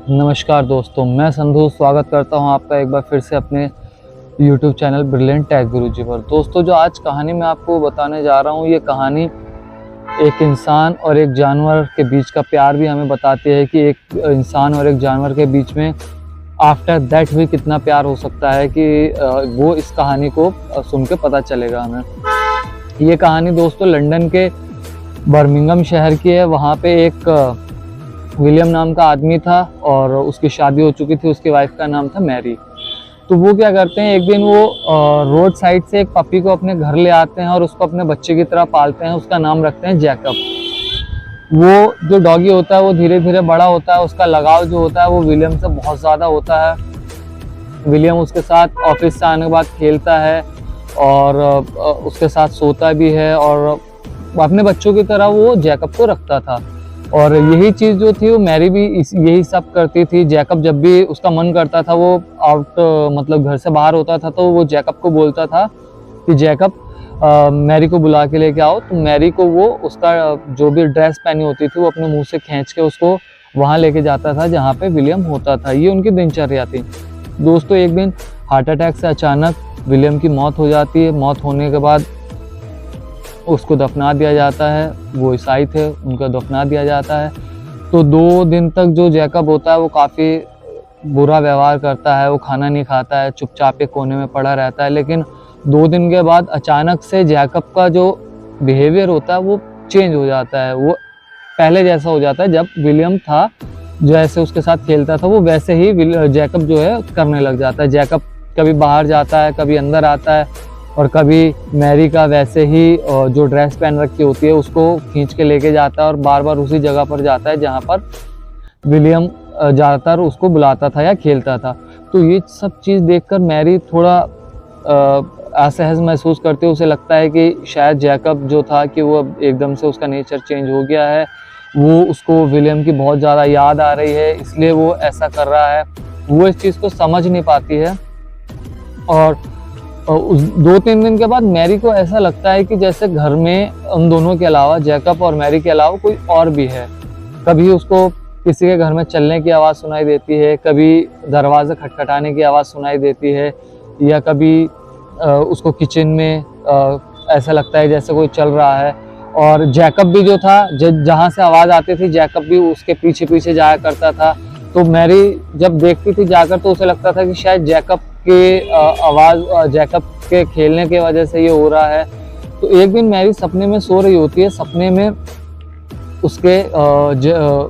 नमस्कार दोस्तों, मैं संधू स्वागत करता हूं आपका एक बार फिर से अपने YouTube चैनल ब्रिलियंट टेक गुरुजी पर। दोस्तों, जो आज कहानी मैं आपको बताने जा रहा हूं, ये कहानी एक इंसान और एक जानवर के बीच का प्यार भी हमें बताती है कि एक इंसान और एक जानवर के बीच में आफ्टर दैट भी कितना प्यार हो सकता है कि वो इस कहानी को सुन के पता चलेगा हमें। ये कहानी दोस्तों लंदन के बर्मिंघम शहर की है। वहाँ पे एक विलियम नाम का आदमी था और उसकी शादी हो चुकी थी। उसकी वाइफ का नाम था मैरी। तो वो क्या करते हैं, एक दिन वो रोड साइड से एक पपी को अपने घर ले आते हैं और उसको अपने बच्चे की तरह पालते हैं। उसका नाम रखते हैं जैकब। वो जो डॉगी होता है वो धीरे धीरे बड़ा होता है। उसका लगाव जो होता है वो विलियम से बहुत ज़्यादा होता है। विलियम उसके साथ ऑफिस से आने के बाद खेलता है और उसके साथ सोता भी है और अपने बच्चों की तरह वो जैकब को रखता था। और यही चीज़ जो थी वो मैरी भी यही सब करती थी। जैकब जब भी उसका मन करता था, वो मतलब घर से बाहर होता था, तो वो जैकब को बोलता था कि जैकब मैरी को बुला के लेके आओ। तो मैरी को वो उसका जो भी ड्रेस पहनी होती थी वो अपने मुंह से खींच के उसको वहाँ लेके जाता था जहाँ पे विलियम होता था। ये उनकी दिनचर्या थी। दोस्तों, एक दिन हार्ट अटैक से अचानक विलियम की मौत हो जाती है। मौत होने के बाद उसको दफना दिया जाता है। वो ईसाई थे, उनका दफना दिया जाता है। तो 2 दिन तक जो जैकब होता है वो काफ़ी बुरा व्यवहार करता है। वो खाना नहीं खाता है, चुपचाप एक कोने में पड़ा रहता है। लेकिन 2 दिन के बाद अचानक से जैकब का जो बिहेवियर होता है वो चेंज हो जाता है। वो पहले जैसा हो जाता है। जब विलियम था, जैसे उसके साथ खेलता था, वो वैसे ही जैकब जो है करने लग जाता है। जैकब कभी बाहर जाता है, कभी अंदर आता है और कभी मैरी का वैसे ही जो ड्रेस पहन रखी होती है उसको खींच के लेके जाता है और बार बार उसी जगह पर जाता है जहाँ पर विलियम ज़्यादातर उसको बुलाता था या खेलता था। तो ये सब चीज़ देखकर मैरी थोड़ा असहज महसूस करती है। उसे लगता है कि शायद जैकब जो था कि वो एकदम से उसका नेचर चेंज हो गया है। वो उसको विलियम की बहुत ज़्यादा याद आ रही है, इसलिए वो ऐसा कर रहा है। वो इस चीज़ को समझ नहीं पाती है। और उस 2-3 दिन के बाद मैरी को ऐसा लगता है कि जैसे घर में उन दोनों के अलावा, जैकब और मैरी के अलावा, कोई और भी है। कभी उसको किसी के घर में चलने की आवाज़ सुनाई देती है, कभी दरवाज़ा खटखटाने की आवाज़ सुनाई देती है, या कभी उसको किचन में ऐसा लगता है जैसे कोई चल रहा है। और जैकब भी जो था, जहाँ से आवाज़ आती थी जैकब भी उसके पीछे पीछे जाया करता था। तो मैरी जब देखती थी जाकर तो उसे लगता था कि शायद जैकब के आवाज़, जैकब के खेलने की वजह से ये हो रहा है। तो एक दिन मैरी सपने में सो रही होती है। सपने में उसके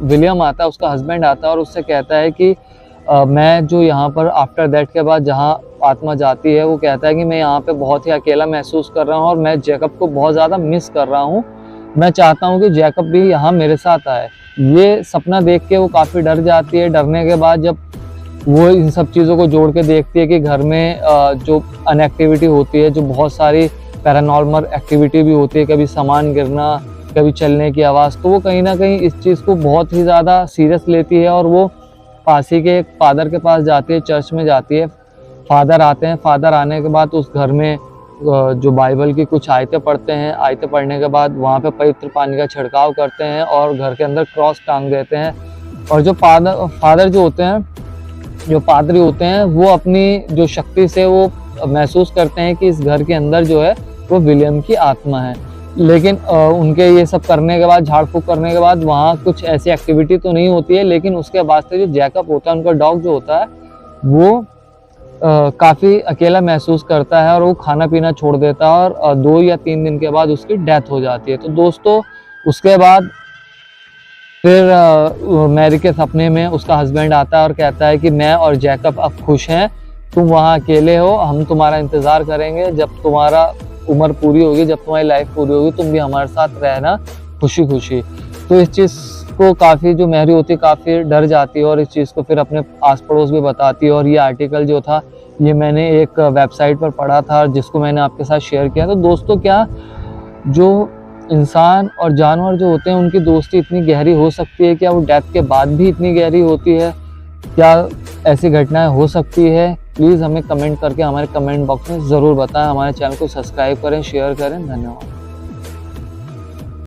विलियम आता है, उसका हस्बैंड आता है और उससे कहता है कि मैं जो यहाँ पर आफ्टर दैट के बाद जहाँ आत्मा जाती है, वो कहता है कि मैं यहाँ पे बहुत ही अकेला महसूस कर रहा हूँ और मैं जैकब को बहुत ज़्यादा मिस कर रहा हूँ। मैं चाहता हूँ कि जैकब भी यहाँ मेरे साथ आए। ये सपना देख के वो काफ़ी डर जाती है। डरने के बाद जब वो इन सब चीज़ों को जोड़ के देखती है कि घर में जो अनएक्टिविटी होती है, जो बहुत सारी पैरानॉर्मल एक्टिविटी भी होती है, कभी सामान गिरना, कभी चलने की आवाज़, तो वो कहीं ना कहीं इस चीज़ को बहुत ही ज़्यादा सीरियस लेती है और वो पास ही के एक फादर के पास जाती है, चर्च में जाती है। फादर आते हैं। फादर आने के बाद उस घर में जो बाइबल की कुछ आयतें पढ़ते हैं। आयतें पढ़ने के बाद वहाँ पे पवित्र पानी का छिड़काव करते हैं और घर के अंदर क्रॉस टांग देते हैं। और जो फादर जो होते हैं, जो पादरी होते हैं, वो अपनी जो शक्ति से वो महसूस करते हैं कि इस घर के अंदर जो है वो विलियम की आत्मा है। लेकिन उनके ये सब करने के बाद, झाड़ फूक करने के बाद, वहाँ कुछ ऐसी एक्टिविटी तो नहीं होती है। लेकिन उसके बाद से जो जैकब होता है, उनका डॉग जो होता है, वो काफ़ी अकेला महसूस करता है और वो खाना पीना छोड़ देता है और 2 या 3 दिन के बाद उसकी डेथ हो जाती है। तो दोस्तों, उसके बाद फिर मैरी के सपने में उसका हस्बैंड आता है और कहता है कि मैं और जैकब अब खुश हैं, तुम वहाँ अकेले हो, हम तुम्हारा इंतज़ार करेंगे। जब तुम्हारा उम्र पूरी होगी, जब तुम्हारी लाइफ पूरी होगी, तुम भी हमारे साथ रहना खुशी खुशी। तो इस चीज़ को काफ़ी जो मैरी होती है काफ़ी डर जाती है और इस चीज़ को फिर अपने आस पड़ोस भी बताती है। और ये आर्टिकल जो था ये मैंने एक वेबसाइट पर पढ़ा था जिसको मैंने आपके साथ शेयर किया। तो दोस्तों, क्या जो इंसान और जानवर जो होते हैं उनकी दोस्ती इतनी गहरी हो सकती है? क्या वो डेथ के बाद भी इतनी गहरी होती है? क्या ऐसी घटनाएं हो सकती है? प्लीज़ हमें कमेंट करके हमारे कमेंट बॉक्स में ज़रूर बताएं। हमारे चैनल को सब्सक्राइब करें, शेयर करें। धन्यवाद।